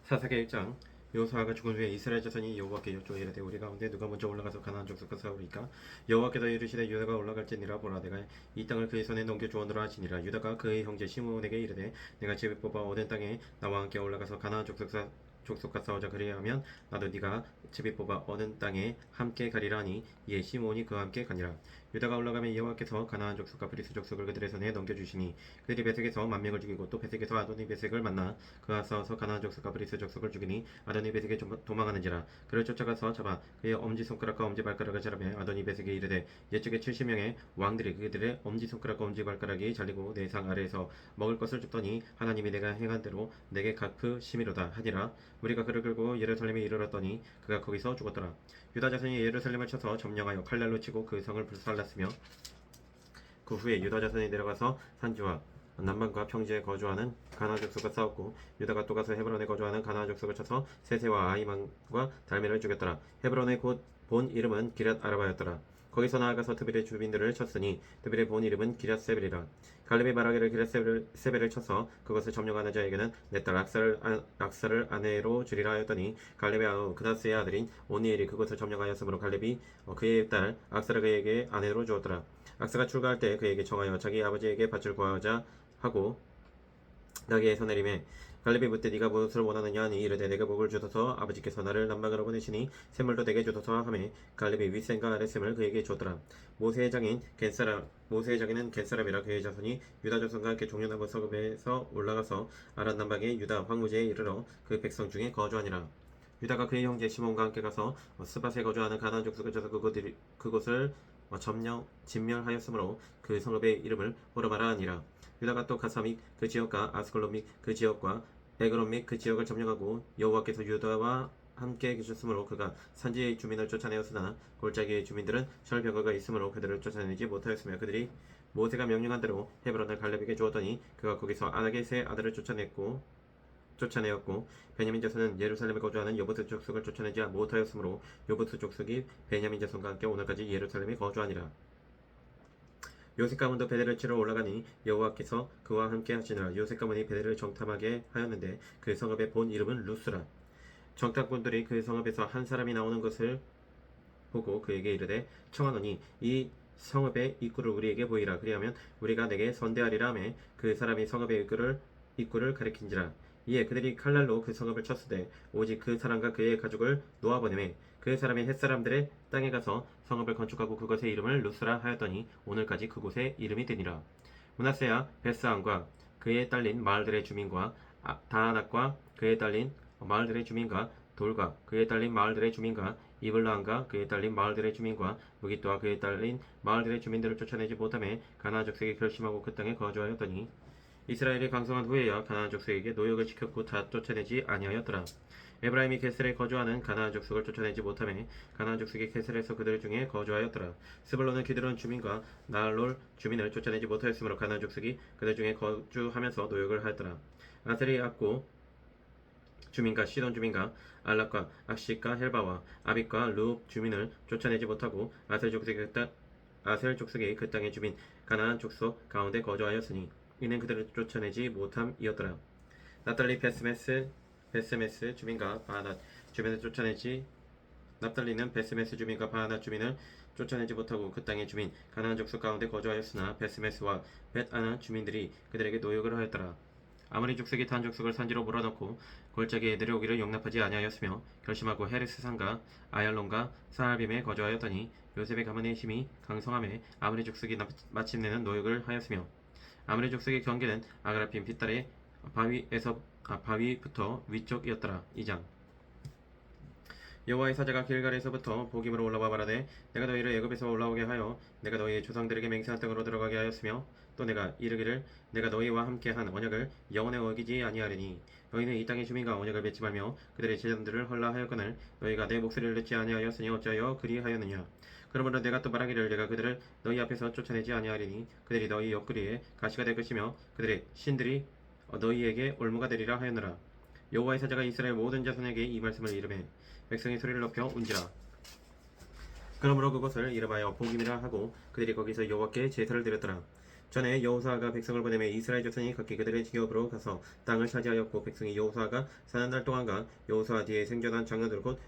사사기 1장. 여호수아가 죽은 후에 이스라엘 자손이 여호와께 여쭈어 이르되 우리 가운데 누가 먼저 올라가서 가나안 족속과 싸우리까. 여호와께서 이르시되 유다가 올라갈지니라. 보라, 내가 이 땅을 그의 손에 넘겨 주었노라 하시니라. 유다가 그의 형제 시므온에게 이르되 내가 집에 뽑아 얻은 땅에 나와 함께 올라가서 가나안 족속과 싸우자. 그리하면 나도 네가 집에 뽑아 얻은 땅에 함께 가리라 하니 이에 시므온이 그와 함께 가니라. 유다가 올라가면 여호와께서 가나안 족속과 브리스 족속을 그들의 손에 넘겨주시니 그들이 베색에서 만명을 죽이고 또 베색에서 아도니 베색을 만나 그와 싸워서 가나안 족속과 브리스 족속을 죽이니 아도니 베색에 도망하는지라. 그를 쫓아가서 잡아 그의 엄지손가락과 엄지발가락을 자르며 아도니 베색에 이르되 옛적에 70명의 왕들이 그들의 엄지손가락과 엄지발가락이 잘리고 내 상 아래에서 먹을 것을 줍더니 하나님이 내가 행한 대로 내게 갚으심이로다 하니라. 우리가 그를 끌고 예루살렘에 이르렀더니 그가 거기서 죽었더라. 유다 자손이 예루살렘을 쳐서 점령하여 칼날로 치고 그 성을 불살랐으며 그 후에 유다 자손이 내려가서 산지와 남방과 평지에 거주하는 가나안 족속과 싸웠고 유다가 또 가서 헤브론에 거주하는 가나안 족속을 쳐서 세세와 아이만과 달메를 죽였더라. 헤브론의 곧 본 이름은 기럇 아라바였더라. 거기서 나아가서 드빌의 주민들을 쳤으니 드빌의 본 이름은 기럇 세벨이라. 갈렙이 말하기를 기럇 세벨을 쳐서 그것을 점령하는 자에게는 내 딸 악사를 아내로 주리라 하였더니 갈렙의 아우 그나스의 아들인 오니엘이 그것을 점령하였으므로 갈렙이 그의 딸 악사를 그에게 아내로 주었더라. 악사가 출가할 때 그에게 청하여 자기 아버지에게 밭을 구하자 하고 나귀에서 내림에 갈렙이 묻되 네가 무엇을 원하느냐 하니 이르되 내게 복을 주소서 아버지께서 나를 남방으로 보내시니 샘물도 내게 주소서 하매 갈렙이 윗샘과 아랫샘을 그에게 주었더라. 모세의 장인은 겟사람이라. 그의 자손이 유다 자손과 함께 종려나무 서급에서 올라가서 아란 남방의 유다 황무지에 이르러 그 백성 중에 거주하니라. 유다가 그의 형제 시몬과 함께 가서 스밧에 거주하는 가나안 족속을 쳐서 그곳을 진멸하였으므로 그 성읍의 이름을 호르마라 하니라. 유다가 또 가사 및 그 지역과 아스글론 및 그 지역과 에그론 및 그 지역을 점령하고 여호와께서 유다와 함께 계셨으므로 그가 산지의 주민을 쫓아내었으나 골짜기의 주민들은 철벽어가 있으므로 그들을 쫓아내지 못하였으며 그들이 모세가 명령한 대로 헤브론을 갈렙에게 주었더니 그가 거기서 아나겟의 아들을 쫓아내었고 베냐민 자손은 예루살렘에 거주하는 여부스 족속을 쫓아내지 못하였으므로 여부스 족속이 베냐민 자손과 함께 오늘까지 예루살렘에 거주하니라. 요셉 가문도 베델을 치러 올라가니 여호와께서 그와 함께 하시니라. 요셉 가문이 베델을 정탐하게 하였는데 그 성읍의 본 이름은 루스라. 정탐꾼들이 그 성읍에서 한 사람이 나오는 것을 보고 그에게 이르되 청하노니 이 성읍의 입구를 우리에게 보이라. 그리하면 우리가 내게 선대하리라 하며 그 사람이 성읍의 입구를 가리킨지라. 이에 그들이 칼날로 그 성읍을 쳤으되 오직 그 사람과 그의 가족을 놓아보내매 그 사람이 햇사람들의 땅에 가서 성읍을 건축하고 그것의 이름을 루스라 하였더니 오늘까지 그곳의 이름이 되니라. 므낫세야 베스안과 그에 딸린 마을들의 주민과 다아낙과 그에 딸린 마을들의 주민과 돌과 그에 딸린 마을들의 주민과 이블라함과 그에 딸린 마을들의 주민과 무기또와 그에 딸린 마을들의 주민들을 쫓아내지 못하며 가나안 족속이 결심하고 그 땅에 거주하였더니 이스라엘이 강성한 후에야 가나안 족속에게 노역을 시켰고 다 쫓아내지 아니하였더라. 에브라임이 게셀에 거주하는 가나안 족속을 쫓아내지 못하며 가나안 족속이 게셀에서 그들 중에 거주하였더라. 스불론은 기드론 주민과 나할롤 주민을 쫓아내지 못하였으므로 가나안 족속이 그들 중에 거주하면서 노역을 하였더라. 아셀이 악고 주민과 시돈 주민과 알락과 악식과 헬바와 아빅과 루읍 주민을 쫓아내지 못하고 아셀 족속이 그 땅의 주민 가나안 족속 가운데 거주하였으니 이는 그들을 쫓아내지 못함이었더라. 납달리 베스메스 주민과 바하낫 주민을 쫓아내지 납달리는 베스메스 주민과 바하낫 주민을 쫓아내지 못하고 그 땅의 주민 가나안 족속 가운데 거주하였으나 베스메스와 벳아나 주민들이 그들에게 노역을 하였더라. 아무리 족속이 단 족속을 산지로 몰아넣고 골짜기에 내려오기를 용납하지 아니하였으며 결심하고 헤르스 산과 아얄론과 사알빔에 거주하였더니 요셉의 가문의 힘이 강성함에 아무리 족속이 마침내는 노역을 하였으며 아무리 족속의 경계는 아그라핀 빗달의 바위부터 위쪽이었더라. 2장. 여호와의 사자가 길갈에서부터 복임으로 올라와 말하되 내가 너희를 애굽에서 올라오게 하여 내가 너희의 조상들에게 맹세한 땅으로 들어가게 하였으며 또 내가 이르기를 내가 너희와 함께한 언약을 영원에 어기지 아니하리니 너희는 이 땅의 주민과 언약을 맺지 말며 그들의 제단들을 헐라하였거늘 너희가 내 목소리를 듣지 아니하였으니 어찌하여 그리하였느냐. 그러므로 내가 또 말하기를 내가 그들을 너희 앞에서 쫓아내지 아니하리니 그들이 너희 옆구리에 가시가 될 것이며 그들의 신들이 너희에게 올무가 되리라 하였노라. 여호와의 사자가 이스라엘 모든 자손에게 이 말씀을 이르매 백성이 소리를 높여 운지라. 그러므로 그것을 이름하여 복임이라 하고 그들이 거기서 여호와께 제사를 드렸더라. 전에 여호수아가 백성을 보내매 이스라엘 자손이 각기 그들의 기업으로 가서 땅을 차지하였고 백성이 여호수아가 사는 날 동안과 여호수아 뒤에 생존한 장로들 곧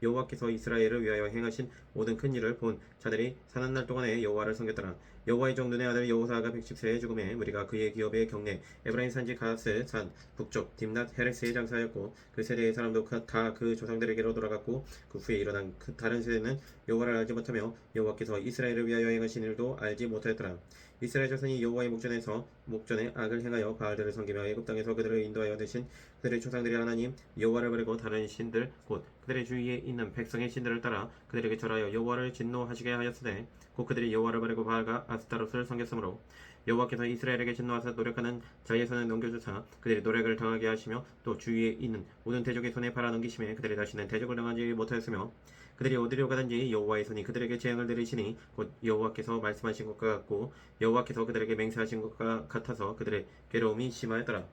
여호와께서 이스라엘을 위하여 행하신 모든 큰 일을 본 자들이 사는 날 동안에 여호와를 섬겼더라. 여호와의 종 눈의 아들 여호사가 110세에 죽음에 무리가 그의 기업의 경내 에브라임 산지 가스 산 북쪽 딥낫 헤레스에 장사하였고 그 세대의 사람도 다 그 조상들에게로 돌아갔고 그 후에 일어난 그 다른 세대는 여호와를 알지 못하며 여호와께서 이스라엘을 위하여 행하신 일도 알지 못하였더라. 이스라엘 자손이 여호와의 목전에 악을 행하여 바알들을 섬기며 애굽 땅에서 그들을 인도하여 드신 그들의 조상들이 하나님 여호와를 버리고 다른 신들 곧 그들의 주위에 있는 백성의 신들을 따라 그들에게 절하여 여호와를 진노하시게 하였으되 곧 그들이 여호와를 버리고 바알과 아스타롯을 섬겼으므로 여호와께서 이스라엘에게 진노하사 노력하는 자의 손을 넘겨주사 그들의 노력을 당하게 하시며 또 주위에 있는 모든 대적의 손에 팔아넘기심에 그들이 다시는 대적을 당하지 못하였으며 그들이 어디로 가든지 여호와의 손이 그들에게 재앙을 내리시니 곧 여호와께서 말씀하신 것과 같고 여호와께서 그들에게 맹세하신 것과 같아서 그들의 괴로움이 심하였더라.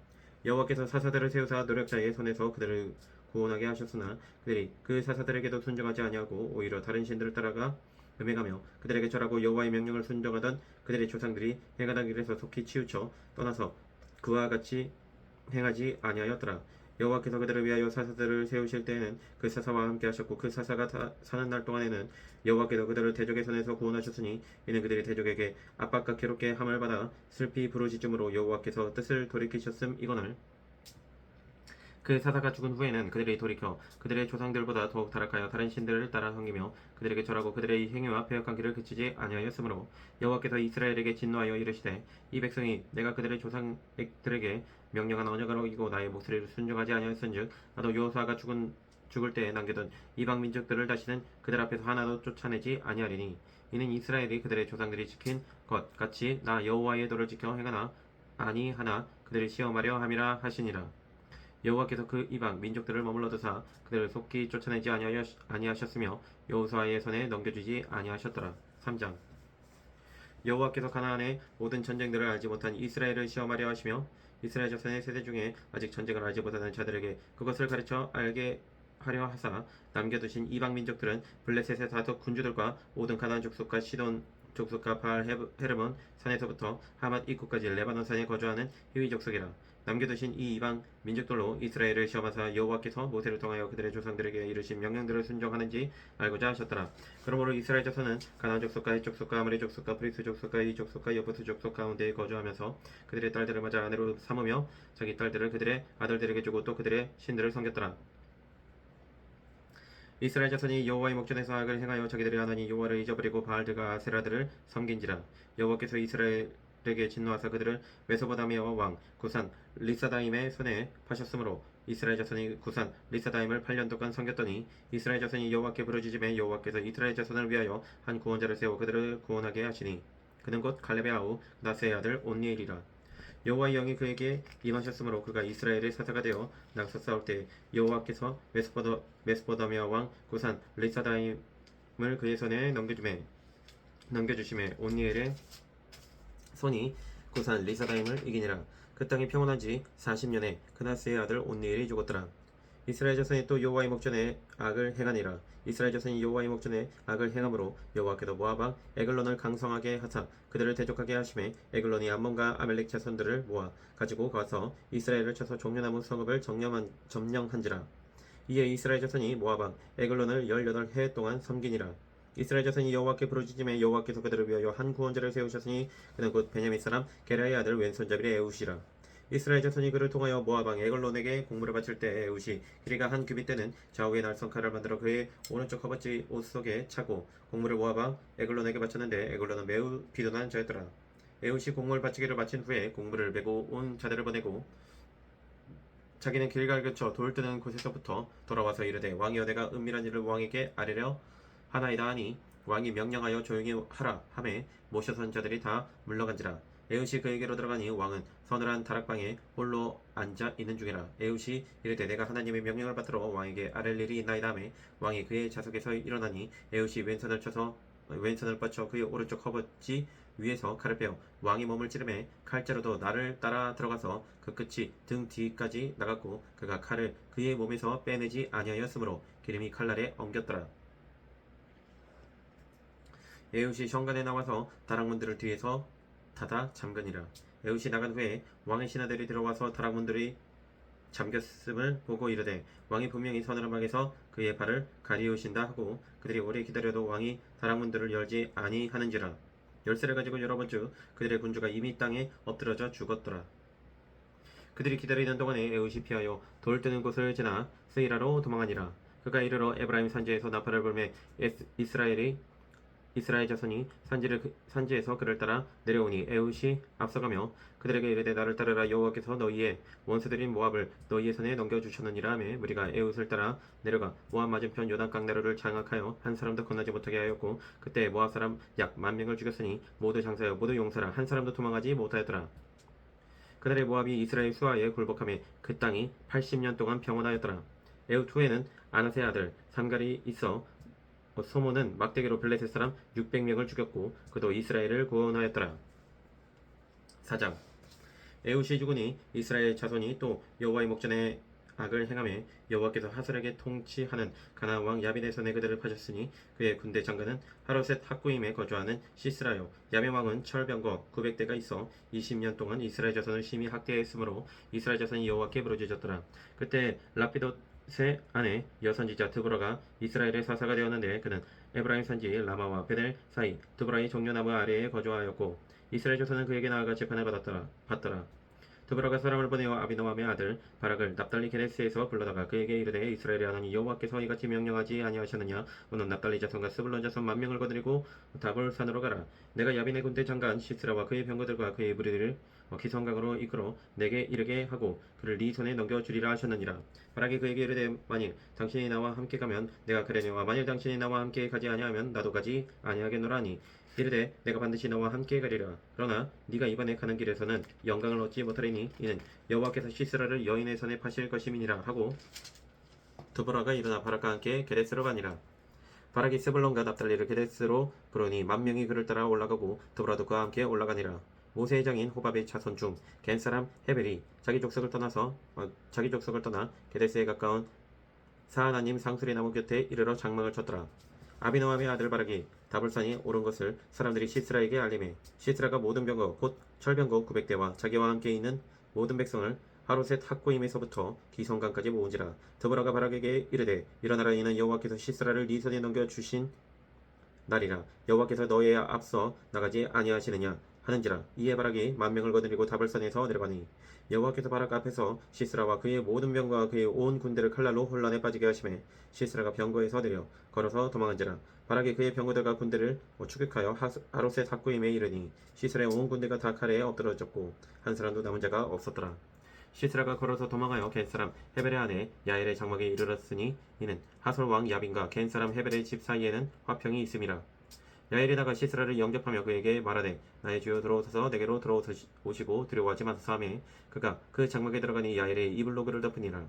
여호와께서 사사들을 세우사 노력자의 손에서 그들을 구원하게 하셨으나 그들이 그 사사들에게도 순종하지 아니하고 오히려 다른 신들을 따라가 음행하며 그들에게 절하고 여호와의 명령을 순종하던 그들의 조상들이 행하던 길에서 속히 치우쳐 떠나서 그와 같이 행하지 아니하였더라. 여호와께서 그들을 위하여 사사들을 세우실 때에는 그 사사와 함께 하셨고 그 사사가 사는 날 동안에는 여호와께서 그들을 대적의 손에서 구원하셨으니 이는 그들이 대적에게 압박과 괴롭게 함을 받아 슬피 부르짖음으로 여호와께서 뜻을 돌이키셨음이거늘 그 사사가 죽은 후에는 그들이 돌이켜 그들의 조상들보다 더욱 타락하여 다른 신들을 따라 섬기며 그들에게 절하고 그들의 행위와 패역한 길을 그치지 아니하였으므로 여호와께서 이스라엘에게 진노하여 이르시되 이 백성이 내가 그들의 조상들에게 명령한 언약을 어기고 나의 목소리를 순종하지 아니하였은즉 나도 여호수아가 죽을 때에 남겨둔 이방 민족들을 다시는 그들 앞에서 하나도 쫓아내지 아니하리니 이는 이스라엘이 그들의 조상들이 지킨 것 같이 나 여호와의 도를 지켜 행하나 아니하나 그들을 시험하려 함이라 하시니라. 여호와께서 그 이방 민족들을 머물러 두사 그들을 속히 쫓아내지 아니하셨으며 여호수아의 손에 넘겨주지 아니하셨더라. 3장 여호와께서 가나안의 모든 전쟁들을 알지 못한 이스라엘을 시험하려 하시며 이스라엘 자손의 세대 중에 아직 전쟁을 알지 못하는 자들에게 그것을 가르쳐 알게 하려 하사 남겨두신 이방 민족들은 블레셋의 다섯 군주들과 모든 가나안 족속과 시돈 족속과 바알 헤르몬 산에서부터 하맛 입구까지 레바논 산에 거주하는 히위 족속이라. 남겨두신 이 이방 민족들로 이스라엘을 시험하사 여호와께서 모세를 통하여 그들의 조상들에게 이르신 명령들을 순종하는지 알고자 하셨더라. 그러므로 이스라엘 자손은 가나안 족속과 헷 족속과 아므리 족속과 프리스 족속과 이 족속과 여부스 족속 가운데에 거주하면서 그들의 딸들을 맞아 아내로 삼으며 자기 딸들을 그들의 아들들에게 주고 또 그들의 신들을 섬겼더라. 이스라엘 자손이 여호와의 목전에서 악을 행하여 자기들의 하나님 여호와를 잊어버리고 바알들과 아세라들을 섬긴지라. 여호와께서 이스라엘에게 진노하사 그들을 메소포다미아와 왕 구산 리사다임의 손에 파셨으므로 이스라엘 자손이 구산 리사다임을 8년 동안 섬겼더니 이스라엘 자손이 여호와께 부르짖음에 여호와께서 이스라엘 자손을 위하여 한 구원자를 세워 그들을 구원하게 하시니 그는 곧 갈렙의 아우 나스의 아들 온니엘이라. 여호와의 영이 그에게 임하셨으므로 그가 이스라엘의 사사가 되어 나서 싸울 때 여호와께서 메소포다미아 왕 구산 리사다임을 그의 손에 넘겨주심에 온니엘의 손이 구산 리사다임을 이기니라. 그 땅이 평온한지 40년에 그나스의 아들 온니엘이 죽었더라. 이스라엘 자손이 또 여호와의 목전에 악을 행하니라. 이스라엘 자손이 여호와의 목전에 악을 행함으로 여호와께서 모압 왕 에글론을 강성하게 하사 그들을 대적하게 하심에 에글론이 암몬과 아멜렉 자손들을 모아 가지고 가서 이스라엘을 쳐서 종려나무 성읍을 점령한지라. 이에 이스라엘 자손이 모압 왕 에글론을 18해 동안 섬기니라. 이스라엘 자손이 여호와께 부르짖음에 여호와께서 그들을 위하여 한 구원자를 세우셨으니 그는 곧 베냐민 사람 게라의 아들 왼손잡이의 에웃이라. 이스라엘 자손이 그를 통하여 모압 왕 에글론에게 공물을 바칠 때 에웃이 길이가 한 규빗 되는 좌우의 날선 칼을 만들어 그의 오른쪽 허벅지 옷 속에 차고 공물을 모압 왕 에글론에게 바쳤는데 에글론은 매우 비둔한 자였더라. 에웃이 공물 바치기를 마친 후에 공물을 메고 온 자들을 보내고 자기는 길갈 근처 돌 뜨는 곳에서부터 돌아와서 이르되 왕이 여내가 은밀한 일을 왕에게 아뢰려 하나이다 하니 왕이 명령하여 조용히 하라 하매 모셔선 자들이 다 물러간지라. 에웃이 그에게로 들어가니 왕은 서늘한 다락방에 홀로 앉아 있는 중이라. 에웃이 이르되 내가 하나님의 명령을 받들어 왕에게 아랠 일이 있나이다 하매 왕이 그의 자석에서 일어나니 에웃이 왼손을 뻗쳐 그의 오른쪽 허벅지 위에서 칼을 빼어 왕이 몸을 찌르매 칼자루도 나를 따라 들어가서 그 끝이 등 뒤까지 나갔고 그가 칼을 그의 몸에서 빼내지 아니하였으므로 기름이 칼날에 엉겼더라. 에웃이 현관에 나와서 닫아 잠그니라. 에훗이 나간 후에 왕의 신하들이 들어와서 다락문들이 잠겼음을 보고 이르되 왕이 분명히 서늘함에서 그의 발을 가리우신다 하고 그들이 오래 기다려도 왕이 다락문들을 열지 아니하는지라. 열쇠를 가지고 열어본즉 그들의 군주가 이미 땅에 엎드러져 죽었더라. 그들이 기다리는 동안에 에훗이 피하여 돌 뜨는 곳을 지나 스이라로 도망하니라. 그가 이르러 에브라임 산지에서 나팔을 불매 이스라엘 자손이 산지에서 그를 따라 내려오니 에훗이 앞서가며 그들에게 이르되 나를 따르라. 여호와께서 너희의 원수들인 모압을 너희의 손에 넘겨주셨느니라 하매 무리가 에훗을 따라 내려가 모압 맞은편 요단강 나루를 장악하여 한 사람도 건너지 못하게 하였고 그때 모압 사람 약 10,000명을 죽였으니 모두 장사하여 모두 용사라. 한 사람도 도망하지 못하였더라. 그날의 모압이 이스라엘 수하에 굴복하며 그 땅이 80년 동안 평온하였더라. 에훗 후에는 아나세 아들 삼갈이 있어 소모는 막대기로 블레셋 사람 600명을 죽였고 그도 이스라엘을 구원하였더라. 4장. 에훗이 죽으니 이스라엘 자손이 또 여호와의 목전에 악을 행하며 여호와께서 하솔에게 통치하는 가나안 왕 야빈의 손에 그들을 파셨으니 그의 군대 장관은 하로셋 학구임에 거주하는 시스라요. 야빈 왕은 철병거 900대가 있어 20년 동안 이스라엘 자손을 심히 학대했으므로 이스라엘 자손이 여호와께 부르짖었더라. 그때 라피돗의 아내 여선지자 드보라가 이스라엘의 사사가 되었는데 그는 에브라임 산지 라마와 베델 사이 드보라의 종려나무 아래에 거주하였고 이스라엘 자손은 그에게 나아가 재판을 받더라. 드보라가 사람을 보내어 아비노함의 아들 바락을 납달리 게데스에서 불러다가 그에게 이르되 이스라엘의 하나님 여호와께서 이같이 명령하지 아니하셨느냐. 너는 납달리 자손과 스불론 자손 10,000명을 거느리고 다볼산으로 가라. 내가 야빈의 군대 장관 시스라와 그의 병거들과 그의 무리들을 기성강으로 이끌어 내게 이르게 하고 그를 네 손에 넘겨주리라 하셨느니라. 바락이 그에게 이르되 만일 당신이 나와 함께 가면 내가 그레니와 만일 당신이 나와 함께 가지 아니하면 나도 가지 아니하겠노라니. 이르되 내가 반드시 너와 함께 가리라. 그러나 네가 이번에 가는 길에서는 영광을 얻지 못하리니 이는 여호와께서 시스라를 여인의 손에 파실 것임이니라 하고 드보라가 일어나 바락과 함께 게데스로 가니라. 바락이 스불론과 납달리를 게데스로 부르니 10,000명이 그를 따라 올라가고 드보라도 그와 함께 올라가니라. 모세의 장인 호밥의 자손 중 겐 사람 헤벨이 자기 족속을 떠나 게데스에 가까운 사하나님 상수리 나무 곁에 이르러 장막을 쳤더라. 아비노함의 아들 바락이 다볼산이 오른 것을 사람들이 시스라에게 알리매 시스라가 모든 병거 곧 철병거 900대와 자기와 함께 있는 모든 백성을 하로셋 학고임에서부터 기성강까지 모은지라. 드보라가 바락에게 이르되 일어나라. 이는 여호와께서 시스라를 네 손에 넘겨주신 날이라. 여호와께서 너의 앞서 나가지 아니하시느냐 하는지라. 이에 바락이 10,000명을 거느리고 다볼산에서 내려가니 여호와께서 바락 앞에서 시스라와 그의 모든 병과 그의 온 군대를 칼날로 혼란에 빠지게 하심에 시스라가 병거에서 내려 걸어서 도망한지라. 바락이 그의 병거들과 군대를 추격하여 하로셋 학구임에 이르니 시스라의 온 군대가 다 칼에 엎드러졌고 한 사람도 남은 자가 없었더라. 시스라가 걸어서 도망하여 겐 사람 헤벨의 아내 야엘의 장막에 이르렀으니 이는 하솔 왕 야빈과 겐 사람 헤벨의 집 사이에는 화평이 있음이라. 야엘이 나가 시스라를 영접하며 그에게 말하되 나의 주여 들어오소서. 내게로 들어오시고 두려워하지 마소서 하매 그가 그 장막에 들어가니 야엘의 이불로 그를 덮으니라.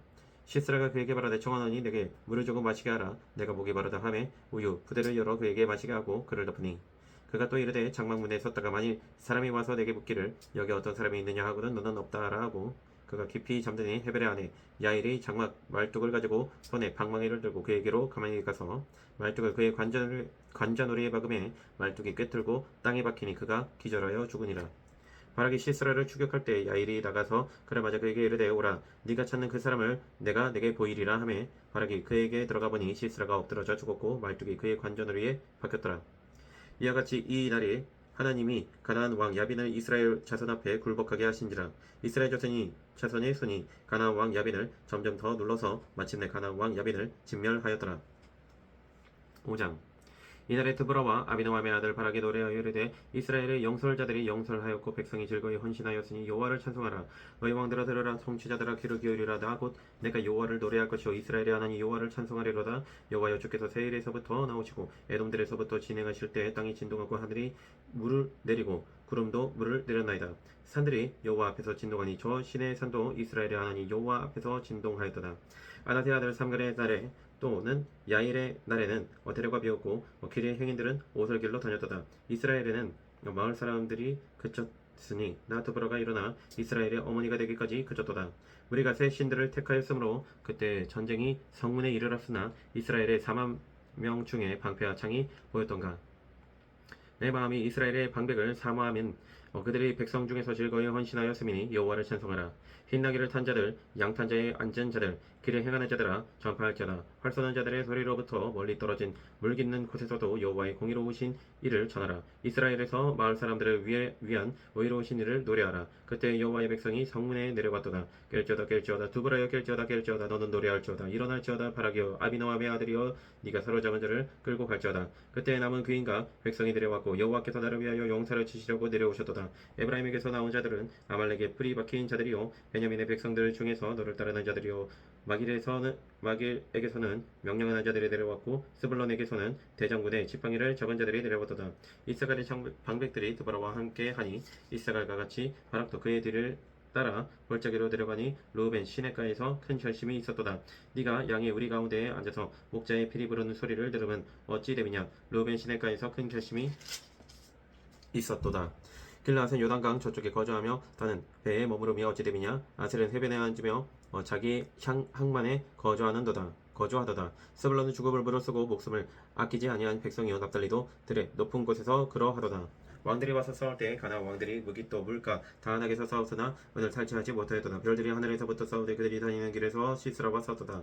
시스라가 그에게 말하되 청하노니 내게 물을 조금 마시게 하라. 내가 목이 마르다 하매 우유 부대를 열어 그에게 마시게 하고 그를 덮으니 그가 또 이르되 장막문에 섰다가 만일 사람이 와서 내게 묻기를 여기 어떤 사람이 있느냐 하고는 너는 없다 하라 하고 그가 깊이 잠드니 헤벨의 아내 야엘이 장막 말뚝을 가지고 손에 방망이를 들고 그에게로 가만히 가서 말뚝을 그의 관자놀이에 박음에 말뚝이 꿰뚫고 땅에 박히니 그가 기절하여 죽으니라. 바락이 시스라를 추격할 때 야엘이 나가서 그를 맞아 그에게 이르되 오라. 네가 찾는 그 사람을 내가 내게 보이리라 하매 바락이 그에게 들어가 보니 시스라가 엎드러져 죽었고 말뚝이 그의 관자놀이에 박혔더라. 이와 같이 이 날에 하나님이 가나안 왕 야빈을 이스라엘 자손 앞에 굴복하게 하신지라. 이스라엘 자손의 손이 가나안 왕 야빈을 점점 더 눌러서 마침내 가나안 왕 야빈을 진멸하였더라. 5장. 이날에 드보라와 아비노함의 아들 바락이 노래하여 이르되 이스라엘의 영설자들이 영설하였고 백성이 즐거이 헌신하였으니 여호와를 찬송하라. 너희 왕들아 들으라. 통치자들아 귀를 기울이라. 나 곧 내가 여호와를 노래할 것이요 이스라엘의 하나님 여호와를 찬송하리로다. 여호와 여주께서 세일에서부터 나오시고 에돔들에서부터 진행하실 때 땅이 진동하고 하늘이 물을 내리고 구름도 물을 내렸나이다. 산들이 여호와 앞에서 진동하니 저 시내의 산도 이스라엘의 하나님 여호와 앞에서 진동하였도다. 아나세 아들 삼갈의 날에 또는 야일의 날에는 데려가 비었고 길의 행인들은 오솔길로 다녔도다. 이스라엘에는 마을 사람들이 그쳤으니 나 드보라가 일어나 이스라엘의 어머니가 되기까지 그쳤도다. 우리가 새 신들을 택하였으므로 그때 전쟁이 성문에 이르렀으나 이스라엘의 40,000명 중에 방패와 창이 보였던가. 내 마음이 이스라엘의 방백을 사모하면 그들이 백성 중에서 즐거이 헌신하였음이니 여호와를 찬송하라. 흰나귀를 탄 자들, 양 탄 자에 앉은 자들, 길에 행하는 자들아 전파할지어다. 활 쏘는 자들의 소리로부터 멀리 떨어진 물 깃는 곳에서도 여호와의 공의로우신 일을 전하라. 이스라엘에서 마을 사람들을 위한 의로우신 일을 노래하라. 그때 여호와의 백성이 성문에 내려갔도다. 깰지어다 두브라여 깰지어다 너는 노래할지어다. 일어날지어다 바라기여 아비노함의 아들이여 네가 사로잡은 자를 끌고 갈지어다. 그때 남은 귀인과 백성이 내려왔고 여호와께서 나를 위하여 용사를 치시려고 내려오셨도다. 에브라임에게서 나온 자들은 아말렉의 풀이 박힌 자들이요 베냐민의 백성들 중에서 너를 따르는 자들이요 마길에게서는 명령하는 자들이 내려왔고 스불론에게서는 대장군의 지팡이를 적은 자들이 내려왔도다. 이스라엘의 방백들이 드보라와 함께 하니 이스라엘과 같이 바락도 그의 뒤를 따라 골짜기로 내려가니 루벤 시냇가에서 큰 결심이 있었도다. 네가 양의 우리 가운데에 앉아서 목자의 피리 부르는 소리를 들으면 어찌 됨이냐. 루벤 시냇가에서 큰 결심이 있었도다. 길라앗은 요단강 저쪽에 거주하며 다는 배에 머무르며 어찌 됨이냐. 아셀은 해변에 앉으며 자기 항만에 거주하도다. 스불론은 죽음을 무릅쓰고 목숨을 아끼지 아니한 백성이요 납달리도 들의 높은 곳에서 그러하도다. 왕들이 와서 싸울 때 가나안 왕들이 무기또 물가 다한하게서 싸웠으나 은을 탈취하지 못하였도다. 별들이 하늘에서부터 싸우되 그들이 다니는 길에서 시스라와 싸웠도다.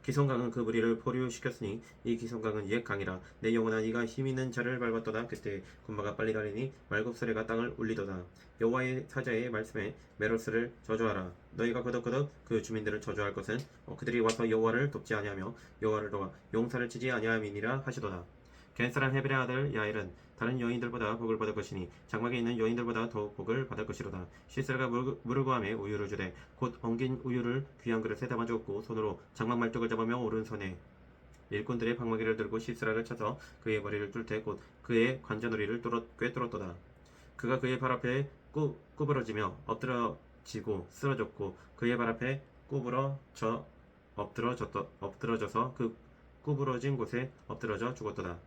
기손강은 그 무리를 포류시켰으니 이 기손강은 옛 강이라. 내 영혼아 네가 힘있는 자를 밟았도다. 그때 군마가 빨리 달리니 말굽소리가 땅을 울리도다. 여호와의 사자의 말씀에 메로스를 저주하라. 너희가 거듭 그 주민들을 저주할 것은 그들이 와서 여호와를 돕지 아니하며 여호와를 도와 용사를 치지 아니함이니라 하시도다. 겐사람 헤벨의 아들 야엘은 다른 여인들보다 복을 받을 것이니 장막에 있는 여인들보다 더욱 복을 받을 것이로다. 시스라가 물을 구하며 우유를 주되 곧 엉긴 우유를 귀한 그릇에 담아 주었고 손으로 장막 말뚝을 잡으며 오른손에 일꾼들의 방망이를 들고 시스라를 쳐서 그의 머리를 뚫되 곧 그의 관자놀이를 꿰뚫었도다. 그가 그의 발 앞에 구부러지며 엎드러지고 쓰러졌고 그의 발 앞에 엎드러져서 그 구부러진 곳에 엎드러져 죽었도다.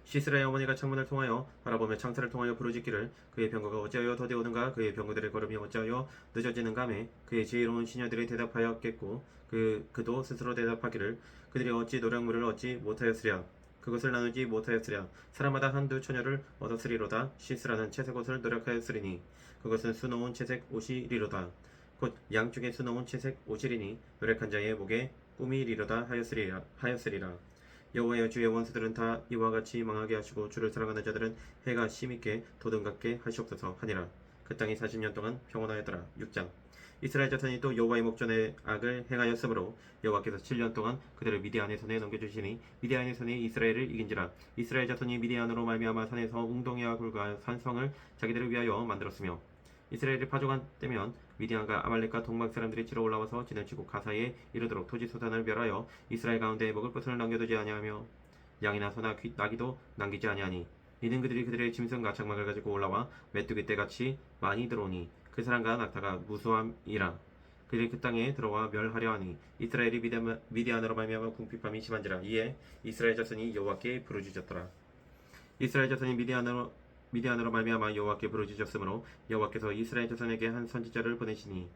시스라의 어머니가 창문을 통하여 바라보며 창살을 통하여 부르짖기를 그의 병거가 어찌하여 더디오는가. 그의 병거들의 걸음이 어찌하여 늦어지는가 하매 그의 지혜로운 시녀들이 대답하였겠고 그도 스스로 대답하기를 그들이 어찌 노량물을 얻지 못하였으랴. 그것을 나누지 못하였으랴. 사람마다 한두 처녀를 얻었으리로다. 시스라는 채색 옷을 노력하였으리니 그것은 수놓은 채색 옷이리로다. 곧 양쪽에 수놓은 채색 옷이리니 노력한 자의 목에 꿈이리로다 하였으리라. 여호와여 주의 원수들은 다 이와 같이 망하게 하시고 주를 사랑하는 자들은 해가 심있게 돋음 같게 하시옵소서 하니라. 그 땅이 40년 동안 평온하였더라. 6장. 이스라엘 자손이 또 여호와의 목전에 악을 행하였으므로 여호와께서 7년 동안 그들을 미디안의 손에 넘겨주시니 미디안의 손이 이스라엘을 이긴지라. 이스라엘 자손이 미디안으로 말미암아 산에서 웅덩이와 굴과 산성을 자기들을 위하여 만들었으며 이스라엘이 파종한 때면 미디안과 아말렉과 동방 사람들이 치러 올라와서 지나치고 가사에 이르도록 토지 소산을 멸하여 이스라엘 가운데 먹을 것을 남겨두지 아니하며 양이나 소나 나귀도 남기지 아니하니 이는 그들의 짐승과 장막을 가지고 올라와 메뚜기 떼같이 많이 들어오니 그 사람과 낙타가 무수함이라. 그들이 그 땅에 들어와 멸하려 하니 이스라엘이 미디안으로 말미암아 궁핍함이 심한지라. 이에 이스라엘 자손이 여호와께 부르짖었더라. 이스라엘 자손이 미디안으로 말미암아 여호와께 부르짖었으므로 여호와께서 이스라엘 자손에게 한 선지자를 보내시니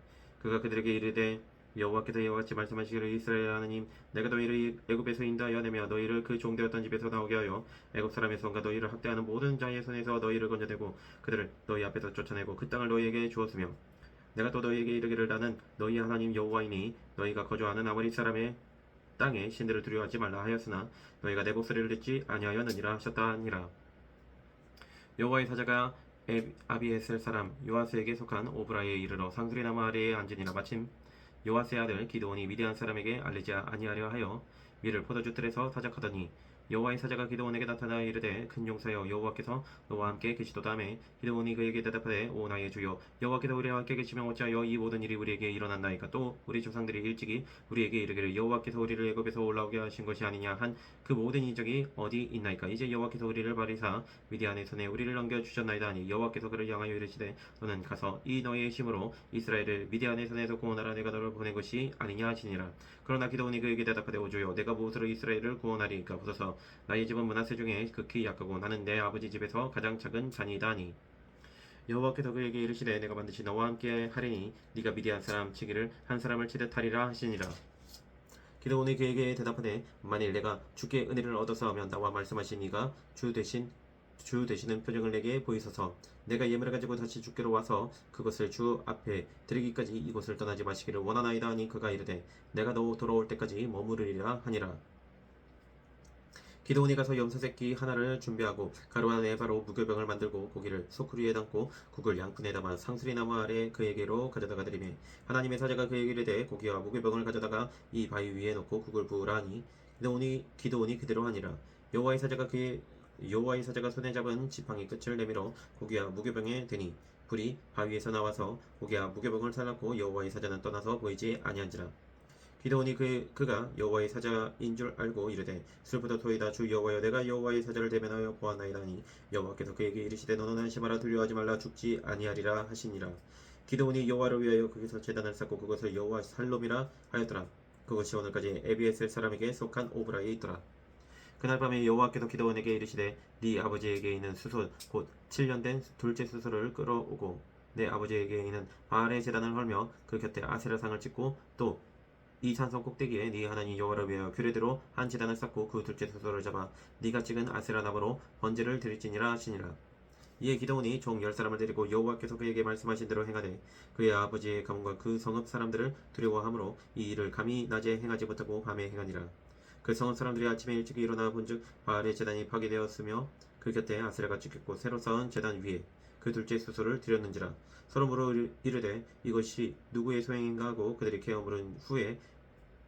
그가 그들에게 이르되 여호와께서 이와 같이 말씀하시기를 이스라엘 하나님 내가 너희를 애굽에서 인도하여 내며 너희를 그 종되었던 집에서 나오게 하여 애굽 사람의 손과 너희를 학대하는 모든 자의 손에서 너희를 건져내고 그들을 너희 앞에서 쫓아내고 그 땅을 너희에게 주었으며 내가 또 너희에게 이르기를 나는 너희 하나님 여호와이니 너희가 거주하는 아모리 사람의 땅에 신들을 두려워하지 말라 하였으나 너희가 내 목소리를 듣지 아니하였느니라 하셨다 하니라. 여호와의 사자가 아비에셀 사람 요아스에게 속한 오브라에 이르러 상수리 나무 아래에 앉으니라. 마침 요아스의 아들 기드온이 미디안 사람에게 알리지 아니하려 하여 밀을 포도주 틀에서 사작하더니 여호와의 사자가 기드온에게 나타나 이르되 큰 용사여 여호와께서 너와 함께 계시도다 하매 기드온이 그에게 대답하되 오 나의 주여 여호와께서 우리와 함께 계시며 어찌하여 이 모든 일이 우리에게 일어났나이까. 또 우리 조상들이 일찍이 우리에게 이르기를 여호와께서 우리를 애굽에서 올라오게 하신 것이 아니냐 한 그 모든 이적이 어디 있나이까. 이제 여호와께서 우리를 버리사 미디안의 손에 우리를 넘겨주셨나이다 하니 여호와께서 그를 향하여 이르시되 너는 가서 이 너희의 힘으로 이스라엘을 미디안의 손에서 구원하라. 내가 너를 보낸 것이 아니냐 하시니라. 그러나 기드온이 그에게 대답하되 오 주여 내가 무엇으로 이스라엘을 구원하리이까. 보소서 나의 집은 므낫세 중에 극히 약하고 나는 내 아버지 집에서 가장 작은 자니이다 하니 여호와께서 그에게 이르시되 내가 반드시 너와 함께 하리니 네가 미디안 사람 치기를 한 사람을 치듯 하리라 하시니라. 기드온이 그에게 대답하되 만일 내가 주께 은혜를 얻어서 하면 나와 말씀하신 이가 주 대신 주 되시는 표정을 내게 보이소서. 내가 예물을 가지고 다시 주께로 와서 그것을 주 앞에 드리기까지 이곳을 떠나지 마시기를 원하나이다 하니 그가 이르되 내가 너 돌아올 때까지 머무르리라 하니라. 기드온이 가서 염소새끼 하나를 준비하고 가루 안에 바로 무교병을 만들고 고기를 소쿠리에 담고 국을 양푼에 담아 상수리 나무 아래 그에게로 가져다가 드리매 하나님의 사자가 그에게 이르되 고기와 무교병을 가져다가 이 바위 위에 놓고 국을 부으라 하니 기드온이 그대로 하니라. 여호와의 사자가 손에 잡은 지팡이 끝을 내밀어 고기와 무교병에 대니 불이 바위에서 나와서 고기와 무교병을 살랐고 여호와의 사자는 떠나서 보이지 아니한지라. 기드온이 그가 여호와의 사자인 줄 알고 이르되 슬프도 토이다. 주 여호와여, 내가 여호와의 사자를 대면하여 보았나이다 하니 여호와께서 그에게 이르시되 너는 안심하라. 두려워하지 말라. 죽지 아니하리라 하시니라. 기드온이 여호와를 위하여 거기서 제단을 쌓고 그것을 여호와 살롬이라 하였더라. 그것이 오늘까지 에비에셀 사람에게 속한 오브라에 있더라. 그날 밤에 여호와께서 기드온에게 이르시되 네 아버지에게 있는 수소 곧 7년 된 둘째 수소를 끌어오고 내 아버지에게 있는 바알의 제단을 헐며 그 곁에 아세라상을 찍고 또 이 산성 꼭대기에 네 하나님 여호와를 위하여 규례대로 한 제단을 쌓고 그 둘째 수소를 잡아 네가 찍은 아세라 나무로 번제를 드릴지니라 하시니라. 이에 기드온이 종 10사람을 데리고 여호와께서 그에게 말씀하신 대로 행하되 그의 아버지의 가문과 그 성읍 사람들을 두려워하므로 이 일을 감히 낮에 행하지 못하고 밤에 행하니라. 그 성읍 사람들이 아침에 일찍 일어나 본즉 바알의 제단이 파괴되었으며 그 곁에 아세라가 찍혔고 새로 쌓은 제단 위에 그 둘째 수소를 드렸는지라. 서로 물어 이르되 이것이 누구의 소행인가 하고 그들이 깨어 물은 후에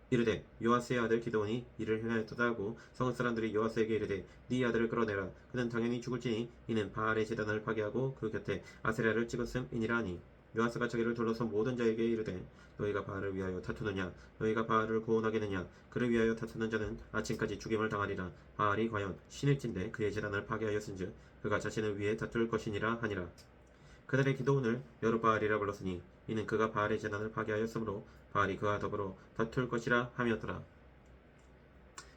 이르되 요아스의 아들 기드온이 이를 행하였도다 하고 성읍 사람들이 요아스에게 이르되 네 아들을 끌어내라. 그는 당연히 죽을지니 이는 바알의 제단을 파괴하고 그 곁에 아세라를 찍었음이니라 하니 요아스가 자기를 둘러서 모든 자에게 이르되 너희가 바알을 위하여 다투느냐 너희가 바알을 구원하겠느냐 그를 위하여 다투는 자는 아침까지 죽임을 당하리라. 바알이 과연 신일진데 그의 제단을 파괴하였은즉 그가 자신을 위해 다툴 것이니라 하니라. 그날의 기드온을 여룻바알이라 불렀으니 이는 그가 바알의 제단을 파괴하였으므로 바알이 그와 더불어 다툴 것이라 함이었더라.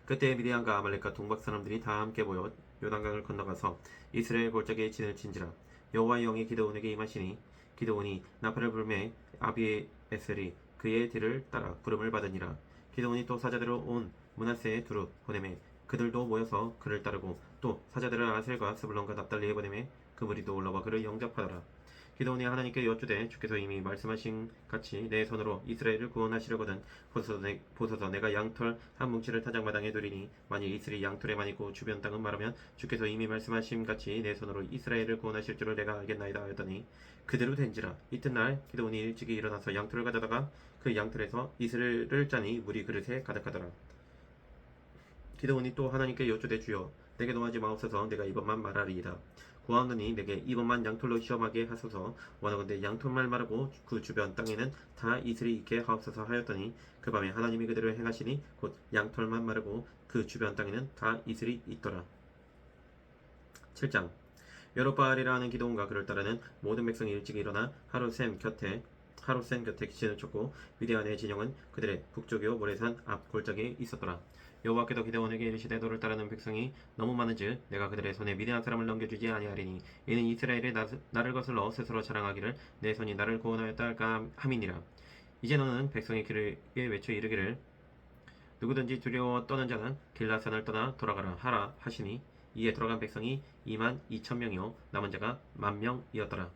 그때 미디안과 아말렉과 동박 사람들이 다 함께 모여 요단강을 건너가서 이스라엘 골짜기에 진을 친지라. 여호와의 영이 기드온에게 임하시니 기드온이 나팔을 불매 아비에셀이 그의 뒤를 따라 부름을 받으니라. 기드온이 또 사자들을 온 므낫세에 두루 보내매 그들도 모여서 그를 따르고 또 사자들을 아셀과 스불론과 납달리에 보내매 그 무리도 올라와 그를 영접하더라. 기드온이 하나님께 여쭈되 주께서 이미 말씀하신 같이 내 손으로 이스라엘을 구원하시려거든 보소서 내가 양털 한 뭉치를 타작마당에 두리니 만일 이슬이 양털에만 있고 주변 땅은 말하면 주께서 이미 말씀하신 같이 내 손으로 이스라엘을 구원하실 줄을 내가 알겠나이다 하였더니 그대로 된지라. 이튿날 기드온이 일찍이 일어나서 양털을 가져다가 그 양털에서 이슬을 짜니 물이 그릇에 가득하더라. 기드온이 또 하나님께 여쭈되 주여 내게 노하지 마옵소서. 내가 이번만 말하리이다. 구하노니 내게 이번만 양털로 시험하게 하소서. 원하건대 양털만 마르고 그 주변 땅에는 다 이슬이 있게 하옵소서 하였더니 그 밤에 하나님이 그대로 행하시니 곧 양털만 마르고 그 주변 땅에는 다 이슬이 있더라. 7장 여룻바알이라 하는 기드온과 그를 따르는 모든 백성이 일찍 일어나 하루센 곁에 기진을 쳤고 미디안의 진영은 그들의 북쪽이요 모래산 앞 골짜기에 있었더라. 여호와께서 기드온에게 이르시되 너를 따르는 백성이 너무 많은즉 내가 그들의 손에 미디안 사람을 넘겨주지 아니하리니 이는 이스라엘이 나를 거슬러 스스로 자랑하기를 내 손이 나를 구원하였다 할까 함이니라. 이제 너는 백성의 길에 외쳐 이르기를 누구든지 두려워 떠는 자는 길라산을 떠나 돌아가라 하라 하시니 이에 돌아간 백성이 22,000명이요 남은 자가 10,000명이었더라.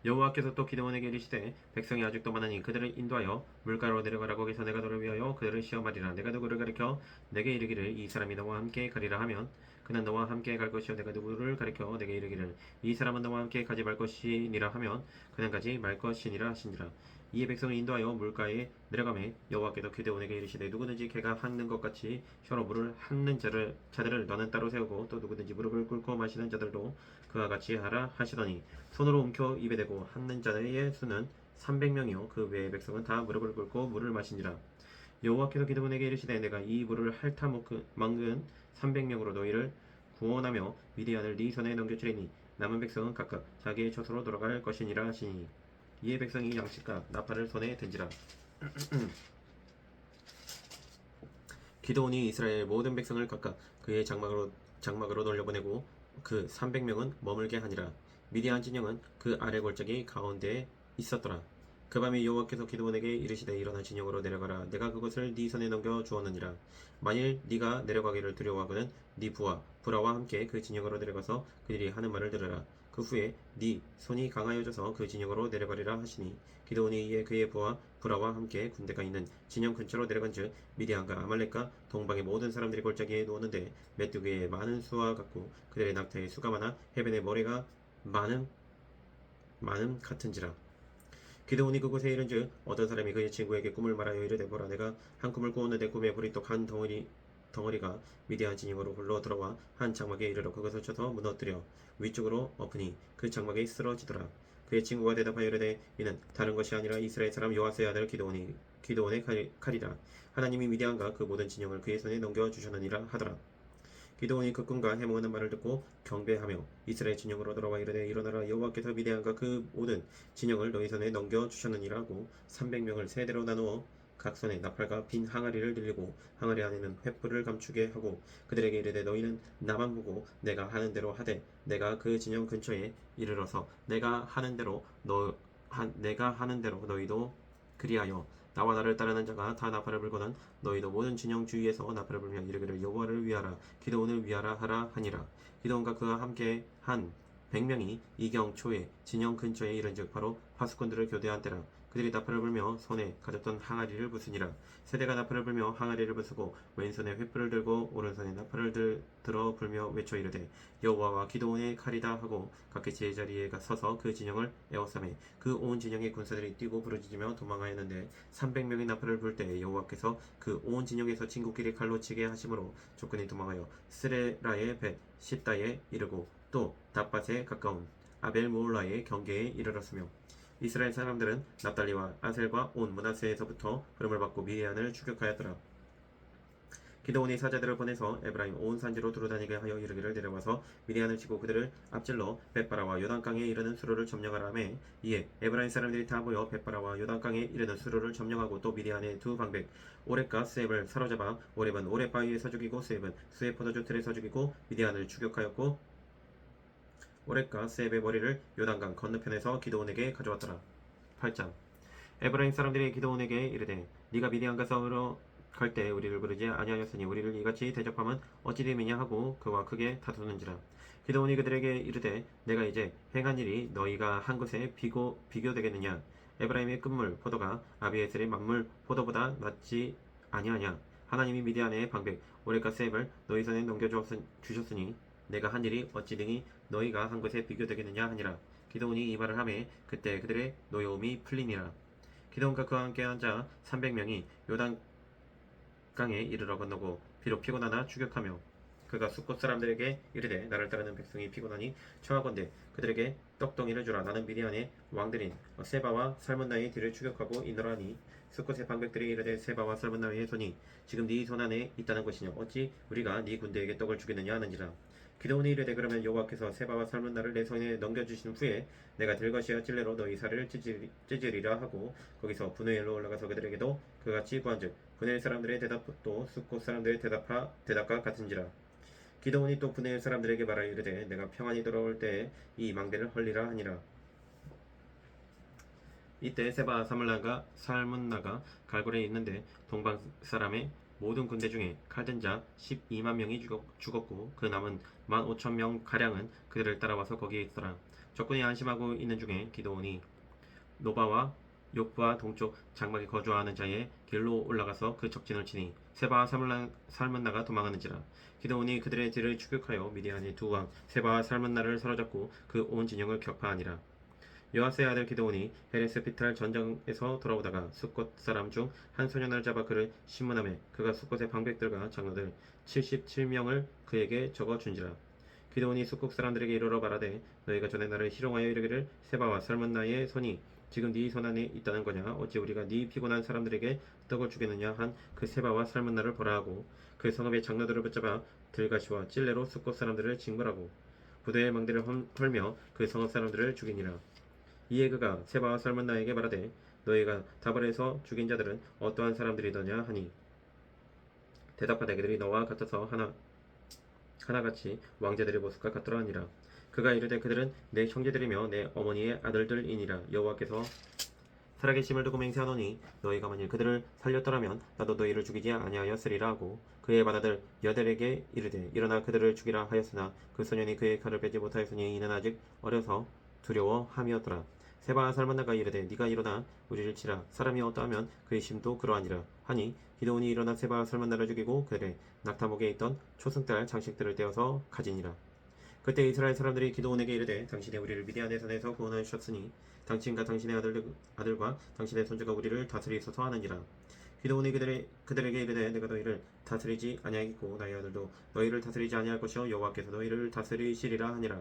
여호와께서 또 기드온에게 이르시되 백성이 아직도 많으니 그들을 인도하여 물가로 내려가라. 거기서 내가 너를 위하여 그들을 시험하리라. 내가 누구를 가리켜 내게 이르기를 이 사람이 너와 함께 가리라 하면 그는 너와 함께 갈 것이요 내가 누구를 가리켜 내게 이르기를 이 사람은 너와 함께 가지 말 것이니라 하면 그는 가지 말 것이니라 하시니라. 이에 백성을 인도하여 물가에 내려가매 여호와께서 기드온에게 이르시되 누구든지 개가 핥는 것 같이 혀로 물을 핥는 자들을 너는 따로 세우고 또 누구든지 무릎을 꿇고 마시는 자들도 그와 같이 하라 하시더니 손으로 움켜 입에 대고 핥는 자의 수는 300명이요 그 외의 백성은 다 무릎을 꿇고 물을 마시니라. 여호와께서 기드온에게 이르시되 내가 이 물을 핥아 먹은 300명으로 너희를 구원하며 미디안을 네 손에 넘겨주리니 남은 백성은 각각 자기의 처소로 돌아갈 것이니라 하시니 이에 백성이 양식과 나팔을 손에 든지라. 기드온이 이스라엘 모든 백성을 각각 그의 장막으로 돌려보내고 그 300명은 머물게 하니라. 미디안 진영은 그 아래 골짜기 가운데에 있었더라. 그 밤에 여호와께서 기드온에게 이르시되 일어나 진영으로 내려가라. 내가 그것을 네 손에 넘겨 주었느니라. 만일 네가 내려가기를 두려워하거든 네 부하 브라와 함께 그 진영으로 내려가서 그들이 하는 말을 들으라. 그 후에 네 손이 강하여져서 그 진영으로 내려가리라 하시니 기드온이 이에 그의 부하 브라와 함께 군대가 있는 진영 근처로 내려간즉 미디안과 아말렉과 동방의 모든 사람들이 골짜기에 누웠는데 메뚜기의 많은 수와 같고 그들의 낙타의 수가 많아 해변의 모래가 많음 같은지라. 기드온이 그곳에 이른즉 어떤 사람이 그의 친구에게 꿈을 말하여 이르되 보라 내가 한 꿈을 꾸었는데 꿈에 불이 떡 한 덩어리가 미디안 진영으로 굴러 들어와 한 장막에 이르러 그것을 쳐서 무너뜨려 위쪽으로 엎으니 그 장막이 쓰러지더라. 그의 친구가 대답하여 이르되 이는 다른 것이 아니라 이스라엘 사람 요아스의 아들 기드온의 칼이라. 하나님이 미디안과 그 모든 진영을 그의 손에 넘겨 주셨느니라 하더라. 기드온이 그 꿈과 해몽하는 말을 듣고 경배하며 이스라엘 진영으로 돌아와 이르되 일어나라 여호와께서 미디안과 그 모든 진영을 너희 손에 넘겨 주셨느니라 하고 300명을 세 대로 나누어 각 손에 나팔과 빈 항아리를 들리고 항아리 안에는 횃불을 감추게 하고 그들에게 이르되 너희는 나만 보고 내가 하는 대로 하되 내가 그 진영 근처에 이르러서 내가 하는 대로 너희도 그리하여 나와 나를 따르는 자가 다 나팔을 불거든 너희도 모든 진영 주위에서 나팔을 불며 이르기를 여호와를 위하라 기드온을 위하라 하라 하니라. 기드온과 그와 함께 한 100명이 이경 초에 진영 근처에 이른즉 바로 파수꾼들을 교대한 때라. 그들이 나팔을 불며 손에 가졌던 항아리를 부수니라. 세대가 나팔을 불며 항아리를 부수고 왼손에 횃불을 들고 오른손에 나팔을 들어 불며 외쳐 이르되 여호와와 기드온의 칼이다 하고 각기 제자리에 서서 그 진영을 에워싸매 그 온 진영의 군사들이 뛰고 부르짖으며 도망하였는데 300명이 나팔을 불 때 여호와께서 그 온 진영에서 친구끼리 칼로 치게 하심으로 족군이 도망하여 스레라의 벳 십다에 이르고 또 답밭에 가까운 아벨 모올라의 경계에 이르렀으며 이스라엘 사람들은 납달리와 아셀과 온 므낫세에서부터 부름을 받고 미디안을 추격하였더라. 기드온이 사자들을 보내서 에브라임 온 산지로 두루다니게 하여 이르기를 내려와서 미디안을 치고 그들을 앞질러 벳바라와 요단강에 이르는 수로를 점령하라 하매 이에 에브라임 사람들이 다 모여 벳바라와 요단강에 이르는 수로를 점령하고 또 미디안의 두 방백 오렙과 스앱을 사로잡아 오렙은 오렙 바위에서 죽이고 스앱은 스앱 포도주 틀에서 죽이고 미디안을 추격하였고 오렙과 스앱의 머리를 요단강 건너편에서 기드온에게 가져왔더라. 8장 에브라임 사람들이 기드온에게 이르되 네가 미디안과 싸우러 갈 때 우리를 부르지 아니하였으니 우리를 이같이 대접함은 어찌 됨이냐 하고 그와 크게 다투는지라. 기드온이 그들에게 이르되 내가 이제 행한 일이 너희가 한 것에 비교되겠느냐. 에브라임의 끝물 포도가 아비에셀의 만물 포도보다 낫지 아니하냐. 하나님이 미디안의 방백 오렙과 셉을 너희 손에 넘겨주셨으니 내가 한 일이 어찌 등이 너희가 한 것에 비교되겠느냐 하니라. 기드온이 이 말을 하매 그때 그들의 노여움이 풀리니라. 기드온과 그와 함께 앉아 300명이 요단강에 이르러 건너고 비록 피곤하나 추격하며 그가 숫곳 사람들에게 이르되 나를 따르는 백성이 피곤하니 청하건대 그들에게 떡덩이를 주라. 나는 미디안의 왕들인 세바와 살문나의 뒤를 추격하고 있노라니 숫곳의 방백들이 이르되 세바와 살문나의 손이 지금 네 손 안에 있다는 것이냐 어찌 우리가 네 군대에게 떡을 주겠느냐 하는지라. 기드온이 이르되 그러면 여호와께서 세바와 살문나를 내 손에 넘겨주신 후에 내가 들것이와 찔레로 너희 살을 찢으리라 하고 거기서 분회엘로 올라가서 그들에게도 그같이 구한즉 분회엘 사람들의 대답도 숫곳 사람들의 대답과 같은지라. 기드온이 또 분회엘 사람들에게 말하여 이르되 내가 평안히 돌아올 때에 이 망대를 헐리라 하니라. 이때 세바와 살문나가 갈골에 있는데 동방 사람의 모든 군대 중에 칼든 자 12만 명이 죽었고 그 남은 15,000명 가량은 그들을 따라와서 거기에 있더라. 적군이 안심하고 있는 중에 기드온이 노바와 욕부와 동쪽 장막에 거주하는 자의 길로 올라가서 그 적진을 치니 세바와 살문나가 도망하는지라. 기드온이 그들의 뒤를 추격하여 미디안의 두 왕 세바와 살문나를 사로잡고 그 온 진영을 격파하니라. 요아스의 아들 기드온이 헤레스 피탈 전장에서 돌아오다가 숫곳 사람 중 한 소년을 잡아 그를 신문하매 그가 숫곳의 방백들과 장로들 77명을 그에게 적어 준지라. 기드온이 숫곳 사람들에게 이르러 말하되 너희가 전에 나를 희롱하여 이르기를 세바와 살문나의 손이 지금 네 손 안에 있다는 거냐 어찌 우리가 네 피곤한 사람들에게 떡을 주겠느냐 한 그 세바와 살문나를 보라 하고 그 성읍의 장로들을 붙잡아 들가시와 찔레로 숫곳 사람들을 징벌하고 부대의 망대를 헐며 그 성읍 사람들을 죽이니라. 이에 그가 세바와 살문나에게 말하되 너희가 다발에서 죽인 자들은 어떠한 사람들이더냐 하니 대답하되 그들이 너와 같아서 하나같이 왕자들의 모습과 같더라 하니라. 그가 이르되 그들은 내 형제들이며 내 어머니의 아들들이니라. 여호와께서 살아계심을 두고 맹세하노니 너희가 만일 그들을 살렸더라면 나도 너희를 죽이지 아니하였으리라 하고 그의 맏아들 여델에게 이르되 일어나 그들을 죽이라 하였으나 그 소년이 그의 칼을 빼지 못하였으니 이는 아직 어려서 두려워함이었더라. 세바 살만나가 이르되 네가 일어나 우리를 치라 사람이 어떠하면 그의 심도 그러하니라 하니 기드온이 일어나 세바 살만나를 죽이고 그들의 낙타목에 있던 초승달 장식들을 떼어서 가지니라. 그때 이스라엘 사람들이 기드온에게 이르되 당신이 우리를 미디안의 손에서 구원하여 주셨으니 당신과 당신의 아들과 당신의 손주가 우리를 다스리소서 하느니라. 기드온이 그들에게 이르되 내가 너희를 다스리지 아니하겠고 나의 아들도 너희를 다스리지 아니할 것이요 여호와께서 너희를 다스리시리라 하니라.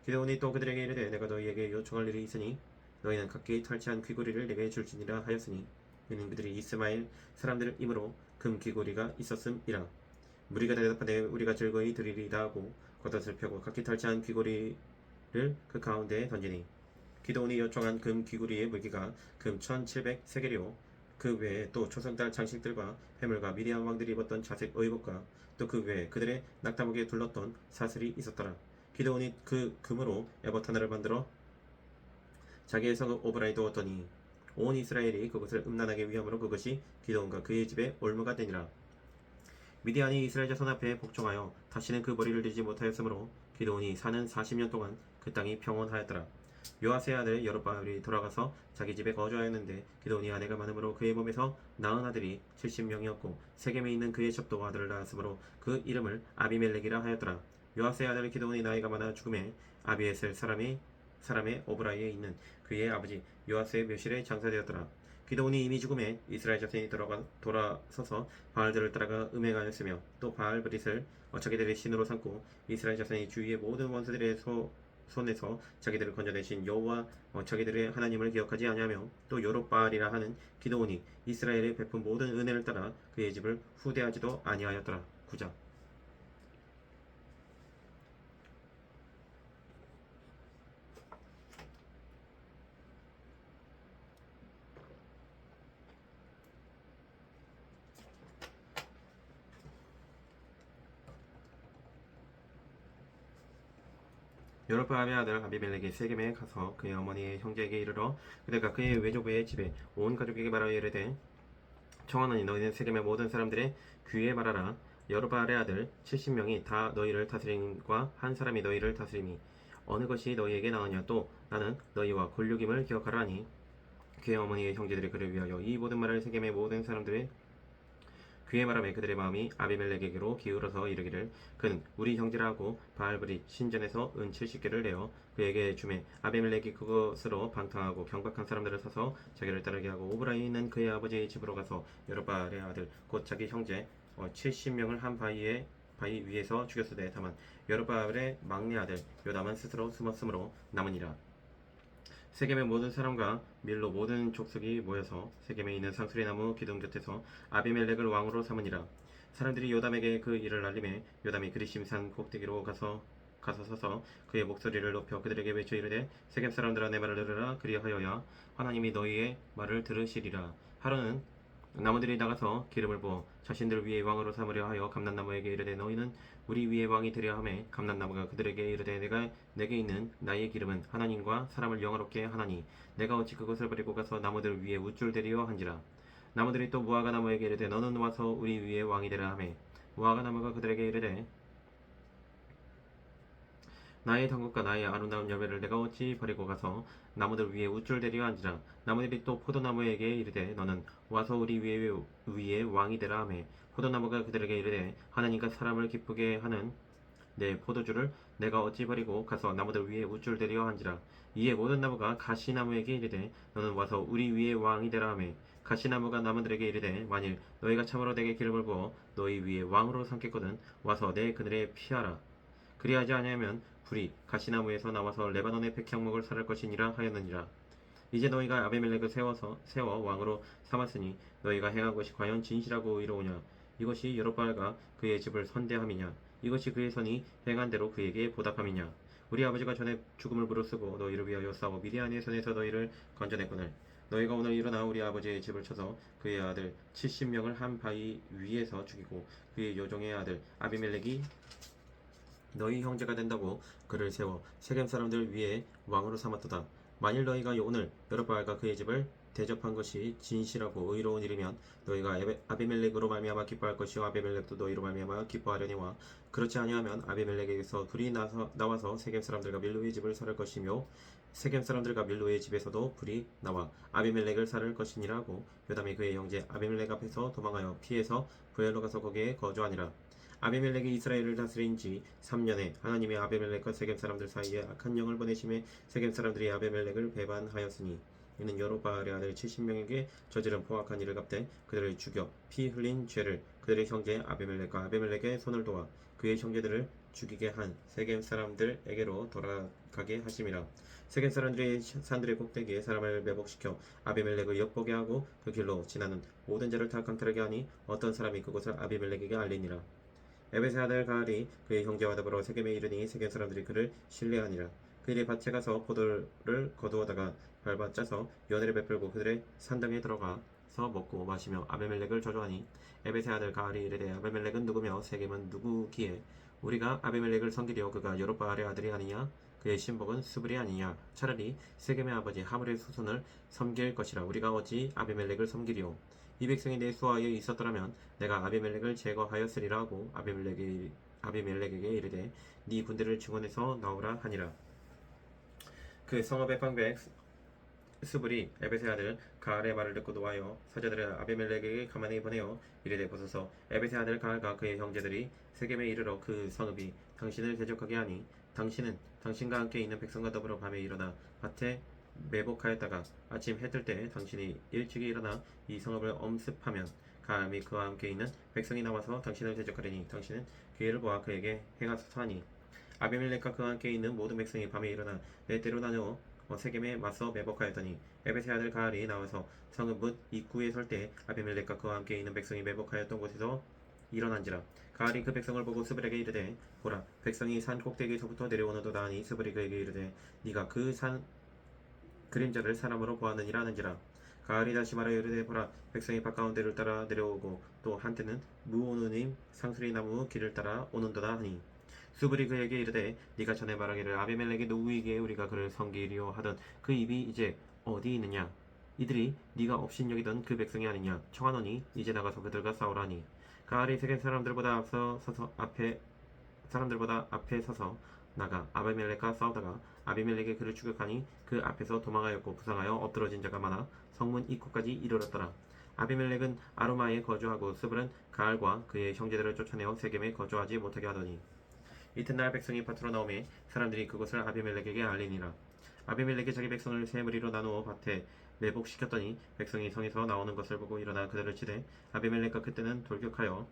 기드온이 또 그들에게 이르되 내가 너희에게 요청할 일이 있으니 너희는 각기 탈취한 귀고리를 내게 줄지니라 하였으니 이는 그들이 이스마엘 사람들이므로 금 귀고리가 있었음이라. 무리가 대답하되 우리가 즐거이 드리리다 하고 겉옷을 펴고 각기 탈취한 귀고리를 그 가운데에 던지니 기드온이 요청한 금 귀고리의 무게가 금 1700세겔이요 그 외에 또 초승달 장식들과 해물과 미디안 왕들이 입었던 자색 의복과 또 그 외에 그들의 낙타목에 둘렀던 사슬이 있었더라. 기드온이 그 금으로 에봇 하나를 만들어 자기의 성 오브라에 두었더니 온 이스라엘이 그것을 음란하게 위함으로 그것이 기드온과 그의 집에 올무가 되니라. 미디안이 이스라엘 자손 앞에 복종하여 다시는 그 머리를 들지 못하였으므로 기드온이 사는 40년 동안 그 땅이 평온하였더라. 요아스의 아들 여룹바알이 돌아가서 자기 집에 거주하였는데 기드온이 아내가 많음으로 그의 몸에서 낳은 아들이 70명이었고 세겜에 있는 그의 첩도 아들을 낳았으므로 그 이름을 아비멜렉이라 하였더라. 요아스의 아들 기드온이 나이가 많아 죽음에 아비에셀 사람의 오브라이에 있는 그의 아버지 요아스의 묘실에 장사되었더라. 기드온이 이미 죽음에 이스라엘 자손이 돌아서서 바알들을 따라가 음행하였으며 또 바알브릿을 자기들의 신으로 삼고 이스라엘 자손이 주위의 모든 원수들의 손에서 자기들을 건져내신 여호와 자기들의 하나님을 기억하지 아니하며 또 요롯바알이라 하는 기드온이 이스라엘에 베푼 모든 은혜를 따라 그의 집을 후대하지도 아니하였더라. 9장. 여로보암의 아들 아비멜렉이 세겜에 가서 그의 어머니의 형제에게 이르러 그들과 그의 외조부의 집에 온 가족에게 말하여 이르되 청하노니 너희는 세겜의 모든 사람들의 귀에 말하라. 여로보암의 아들 70명이 다 너희를 다스림과 한 사람이 너희를 다스림이 어느 것이 너희에게 나으냐. 또 나는 너희와 권력임을 기억하라 하니 그의 어머니의 형제들이 그를 위하여 이 모든 말을 세겜의 모든 사람들의 귀에 말하며 그들의 마음이 아비멜렉에게로 기울어서 이르기를 그는 우리 형제라 하고 바알브릿 신전에서 은 70개를 내어 그에게 주매 아비멜렉이 그것으로 방탕하고 경박한 사람들을 사서 자기를 따르게 하고 오브라에 있는 그의 아버지의 집으로 가서 여룹바알의 아들 곧 자기 형제 70명을 한 바위 위에서 죽였으되 다만 여룹바알의 막내 아들 요담은 스스로 숨었으므로 남으니라. 세겜의 모든 사람과 밀로 모든 족속이 모여서 세겜에 있는 상수리 나무 기둥 곁에서 아비멜렉을 왕으로 삼으니라. 사람들이 요담에게 그 일을 알림해 요담이 그리심산 꼭대기로 가서 서서 그의 목소리를 높여 그들에게 외쳐 이르되 세겜 사람들아 내 말을 들으라. 그리하여야 하나님이 너희의 말을 들으시리라. 하루는 나무들이 나가서 기름을 부어 자신들 위에 왕으로 삼으려 하여 감람나무에게 이르되 너희는 우리 위에 왕이 되려 하매 감람나무가 그들에게 이르되 내게 있는 나의 기름은 하나님과 사람을 영화롭게 하나니 내가 어찌 그것을 버리고 가서 나무들 위에 우쭐대리어 한지라. 나무들이 또 무화과 나무에게 이르되 너는 와서 우리 위에 왕이 되라 하매 무화과 나무가 그들에게 이르되 나의 당국과 나의 아름다운 열매를 내가 어찌 버리고 가서 나무들 위에 우쭐대리어 한지라. 나무들이 또 포도나무에게 이르되 너는 와서 우리 위에 왕이 되라 하매 포도나무가 그들에게 이르되 하나님과 사람을 기쁘게 하는 내 포도주를 내가 어찌 버리고 가서 나무들 위에 우쭐대리어 한지라. 이에 모든 나무가 가시나무에게 이르되 너는 와서 우리 위에 왕이 되라 하매 가시나무가 나무들에게 이르되 만일 너희가 참으로 내게 기름을 부어 너희 위에 왕으로 삼겠거든 와서 내 그늘에 피하라. 그리하지 아니하면 불이 가시나무에서 나와서 레바논의 백향목을 살할 것이니라 하였느니라. 이제 너희가 아비멜렉을 세워 왕으로 삼았으니 너희가 행한 것이 과연 진실하고 의로우냐. 이것이 여룹바알과 그의 집을 선대함이냐. 이것이 그의 선이 행한 대로 그에게 보답함이냐. 우리 아버지가 전에 죽음을 무릅쓰고 너희를 위하여 싸워 미디안의 손에서 너희를 건져냈거늘 너희가 오늘 일어나 우리 아버지의 집을 쳐서 그의 아들 70명을 한 바위 위에서 죽이고 그의 요종의 아들 아비멜렉이 너희 형제가 된다고 그를 세워 세겜 사람들 위에 왕으로 삼았도다. 만일 너희가 오늘 여룹바알과 그의 집을 대접한 것이 진실하고 의로운 일이면 너희가 아비멜렉으로 말미암아 기뻐할 것이요 아비멜렉도 너희로 말미암아 기뻐하려니와 그렇지 아니하면 아비멜렉에게서 불이 나와서 세겜 사람들과 밀로의 집을 살을 것이며 세겜 사람들과 밀로의 집에서도 불이 나와 아비멜렉을 살을 것이니라 하고 요담이 그의 형제 아비멜렉 앞에서 도망하여 피해서 부엘로 가서 거기에 거주하니라. 아비멜렉이 이스라엘을 다스린 지 3년에 하나님의 아비멜렉과 세겜 사람들 사이에 악한 영을 보내심에 세겜 사람들이 아비멜렉을 배반하였으니 이는 여로바알의 아들 70명에게 저지른 포악한 일을 갚되 그들을 죽여 피 흘린 죄를 그들의 형제 아비멜렉과 아비멜렉의 손을 도와 그의 형제들을 죽이게 한 세겜 사람들에게로 돌아가게 하심이라. 세겜 사람들이 산들의 꼭대기에 사람을 매복시켜 아비멜렉을 엿보게 하고 그 길로 지나는 모든 자를 다 강탈하게 하니 어떤 사람이 그곳을 아비멜렉에게 알리니라. 에벳의 아들 가알이 그의 형제와 더불어 세겜에 이르니 세겜 사람들이 그를 신뢰하니라. 그들이 밭에 가서 포도를 거두어다가 밟아 짜서 연회를 베풀고 그들의 산당에 들어가서 먹고 마시며 아비멜렉을 저주하니 에벳의 아들 가알이 이르되 아비멜렉은 누구며 세겜은 누구기에 우리가 아비멜렉을 섬기려 그가 여룹바알의 아들이 아니냐 그의 신복은 수불이 아니냐 차라리 세겜의 아버지 하물의 후손을 섬길 것이라 우리가 어찌 아비멜렉을 섬기리오 이 백성이 내 수하에 있었더라면 내가 아비멜렉을 제거하였으리라 하고 아비멜렉에게 이르되 네 군대를 증원해서 나오라 하니라. 그 성읍의 방백 수불이 에벳의 아들 가알의 말을 듣고 노하여 사자들을 아비멜렉에게 가만히 보내어 이르되 보소서 에벳의 아들 가알과 그의 형제들이 세겜에 이르러 그 성읍이 당신을 대적하게 하니 당신은 당신과 함께 있는 백성과 더불어 밤에 일어나 밭에 매복하였다가 아침 해 뜰 때 당신이 일찍이 일어나 이 성읍을 엄습하면 가알 및 그와 함께 있는 백성이 나와서 당신을 대적하려니 당신은 기회를 보아 그에게 행하소서 하니 아비멜렉과 그와 함께 있는 모든 백성이 밤에 일어나 네 때로 나누어 세겜에 맞서 매복하였더니 에벳의 아들 가알이 나와서 성읍 문 입구에 설 때 아비멜렉과 그와 함께 있는 백성이 매복하였던 곳에서 일어난지라. 가알이 그 백성을 보고 스불에게 이르되 보라 백성이 산 꼭대기에서부터 내려오는도다 하니 스불이 그에게 이르되 네가 그 산 그림자를 사람으로 보았느니라 하는지라. 가을이 다시 말하여 이르되 보라 백성이 밭가운데를 따라 내려오고 또 한때는 무오누님 상수리 나무 길을 따라 오는도다 하니 수불이 그에게 이르되 네가 전에 말하기를 아비멜렉이 누구이기에 우리가 그를 섬기리요 하던 그 입이 이제 어디 있느냐 이들이 네가 업신여기던 그 백성이 아니냐 청하노니 이제 나가서 그들과 싸우라니 가을이 세겜 사람들보다 앞에 서서 나가 아비멜렉과 싸우다가 아비멜렉이 그를 추격하니 그 앞에서 도망하였고 부상하여 엎드러진 자가 많아 성문 입구까지 이르렀더라. 아비멜렉은 아루마에 거주하고 스불은 가알과 그의 형제들을 쫓아내어 세겜에 거주하지 못하게 하더니 이튿날 백성이 밭으로 나오매 사람들이 그것을 아비멜렉에게 알리니라. 아비멜렉이 자기 백성을 세 무리로 나누어 밭에 매복시켰더니 백성이 성에서 나오는 것을 보고 일어나 그들을 치되 아비멜렉과 그때는 돌격하여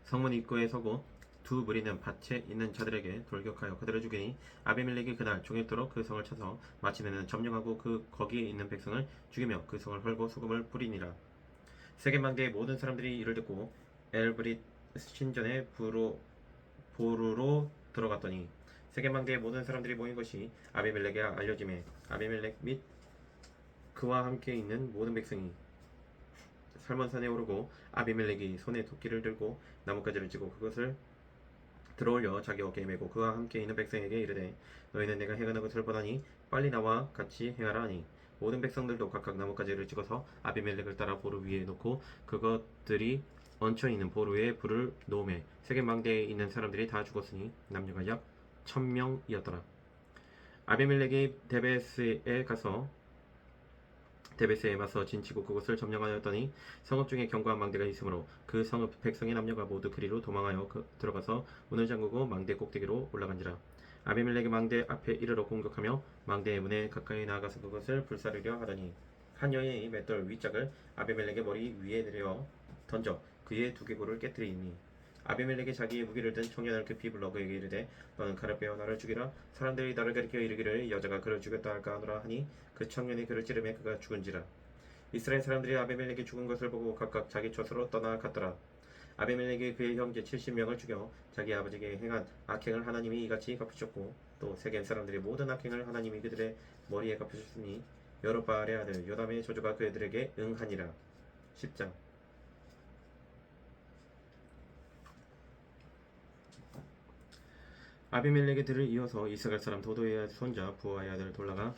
성문 입구에 서고 두 무리는 밭에 있는 자들에게 돌격하여 그들을 죽이니 아비멜렉이 그날 종일토록 그 성을 쳐서 마침에는 점령하고 거기에 있는 백성을 죽이며 그 성을 헐고 소금을 뿌리니라. 세겜 망대의 모든 사람들이 이를 듣고 엘브릿 신전의 보루로 들어갔더니 세겜 망대의 모든 사람들이 모인 것이 아비멜렉에 알려지매 아비멜렉 및 그와 함께 있는 모든 백성이 살몬산에 오르고 아비멜렉이 손에 도끼를 들고 나뭇가지를 쥐고 그것을 들어올려 자기 어깨에 메고 그와 함께 있는 백성에게 이르되 너희는 내가 행하는 것을 보다니 빨리 나와 같이 행하라 하니 모든 백성들도 각각 나뭇가지를 찍어서 아비멜렉을 따라 보루 위에 놓고 그것들이 얹혀있는 보루에 불을 놓으매 세겜 망대에 있는 사람들이 다 죽었으니 남녀가 약 1000명이었더라. 아비멜렉이 데베스에 맞서 진치고 그곳을 점령하였더니 성읍 중에 견고한 망대가 있으므로 그 성읍 백성의 남녀가 모두 그리로 도망하여 들어가서 문을 잠그고 망대 꼭대기로 올라간지라. 아비멜렉이 망대 앞에 이르러 공격하며 망대의 문에 가까이 나아가서 그것을 불사르려 하더니 한 여인이 맷돌 윗짝을 아비멜렉의 머리 위에 내려 던져 그의 두개골을 깨뜨리니 아비멜렉이 자기의 무기를 든 청년을 급히 불러 그에게 이르되 너는 칼을 빼어 나를 죽이라. 사람들이 나를 가리켜 이르기를 여자가 그를 죽였다 할까 하노라 하니 그 청년이 그를 찌르매 그가 죽은지라. 이스라엘 사람들이 아비멜렉이 죽은 것을 보고 각각 자기 촌으로 떠나갔더라. 아비멜렉이 그의 형제 70명을 죽여 자기 아버지에게 행한 악행을 하나님이 이같이 갚으셨고 또 세겜 사람들이 모든 악행을 하나님이 그들의 머리에 갚으셨으니 여룹바알의 아들 요담의 저주가 그들에게 응하니라. 10장. 아비멜렉의 들을 이어서 이스라엘 사람 도도의 손자 부하의 아들 돌라가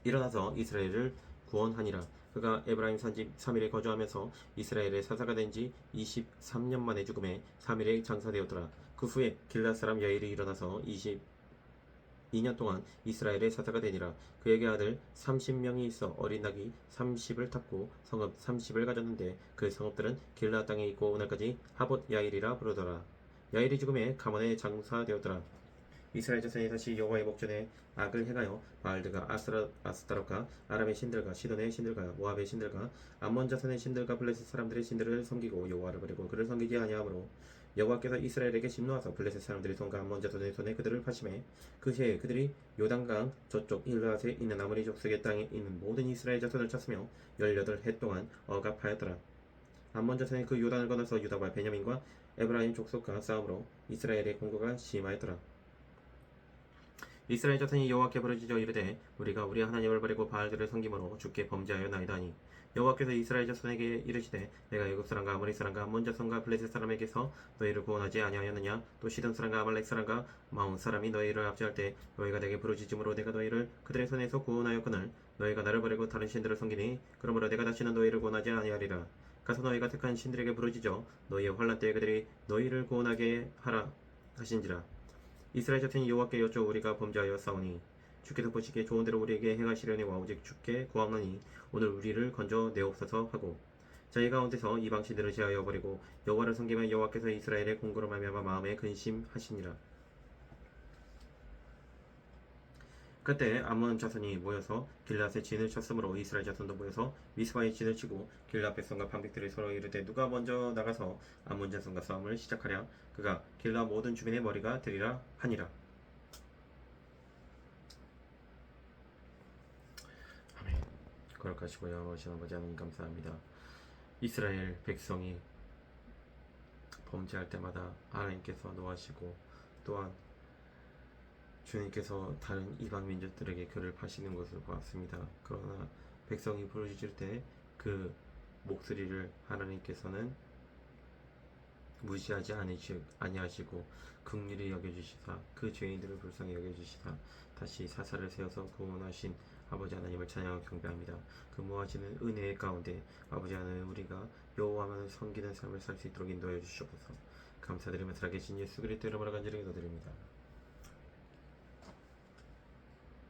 일어나서 이스라엘을 구원하니라. 그가 에브라임 산지 3일에 거주하면서 이스라엘의 사사가 된 지 23년 만에 죽음에 3일에 장사되었더라. 그 후에 길앗 사람 야일이 일어나서 22년 동안 이스라엘의 사사가 되니라. 그에게 아들 30명이 있어 어린 낙이 30을 탔고 성읍 30을 가졌는데 그 성읍들은 길앗 땅에 있고 오늘까지 하봇 야일이라 부르더라. 야일이 죽음에 가문에 장사되었더라. 이스라엘 자손이 다시 여호와의 목전에 악을 행하여 바알드가 아스타롯과 아람의 신들과 시돈의 신들과 모압의 신들과 암몬 자손의 신들과 블레셋 사람들의 신들을 섬기고 여호와를 버리고 그를 섬기지 아니하므로 여호와께서 이스라엘에게 심노하사 블레셋 사람들의 손과 암몬 자손의 손에 그들을 파심해 그 해에 그들이 요단강 저쪽 일라앗에 있는 아모리 족속의 땅에 있는 모든 이스라엘 자손을 쳤으며 18해 동안 억압하였더라. 암몬 자손이 그 요단을 건너서 유다와 베냐민과 에브라임 족속과 싸움으로 이스라엘의 공고가 심하였더라. 이스라엘 자손이 여호와께 부르짖어 이르되 우리가 우리 하나님을 버리고 바알들을 섬김으로 주께 범죄하였나이다 하니 여호와께서 이스라엘 자손에게 이르시되 내가 애굽 사람과 아모리 사람과 암몬 자손과 블레셋 사람에게서 너희를 구원하지 아니하였느냐. 또 시돈 사람과 아말렉 사람과 마온 사람이 너희를 압제할 때 너희가 내게 부르짖음으로 내가 너희를 그들의 손에서 구원하였거늘 너희가 나를 버리고 다른 신들을 섬기니 그러므로 내가 다시는 너희를 구원하지 아니하리라. 가서 너희가 택한 신들에게 부르짖어 너희의 환난 때에 그들이 너희를 구원하게 하라 하신지라. 이스라엘 자손이 여호와께 여쭈어 우리가 범죄하였사오니 주께서 보시기에 좋은 대로 우리에게 행하시려니와 오직 주께 구하노니 오늘 우리를 건져 내옵소서 하고 자기 가운데서 이방 신들을 제하여 버리고 여호와를 섬기면 여호와께서 이스라엘의 공고로 말미암아 마음에 근심하시니라. 그때 암몬 자손이 모여서 길앗에 진을 쳤으므로 이스라엘 자손도 모여서 미스바에 진을 치고 길앗 백성과 방백들이 서로 이르되 누가 먼저 나가서 암몬 자손과 싸움을 시작하랴. 그가 길앗 모든 주민의 머리가 되리라 하니라. 아멘. 거룩하시고 영원하신 아버지 하나님 감사합니다. 이스라엘 백성이 범죄할 때마다 하나님께서 노하시고 또한 주님께서 다른 이방 민족들에게 그를 파시는 것을 보았습니다. 그러나 백성이 부르짖을 때 그 목소리를 하나님께서는 무시하지 아니하시고 긍휼히 여겨주시사 그 죄인들을 불쌍히 여겨주시사 다시 사사를 세워서 구원하신 아버지 하나님을 찬양하고 경배합니다. 그 무하시는 은혜의 가운데 아버지 하나님 우리가 여호와만을 섬기는 삶을 살 수 있도록 인도하여 주시옵소서. 감사드리며 살아계신 예수 그리스도 이름으로 간절히 기도드립니다.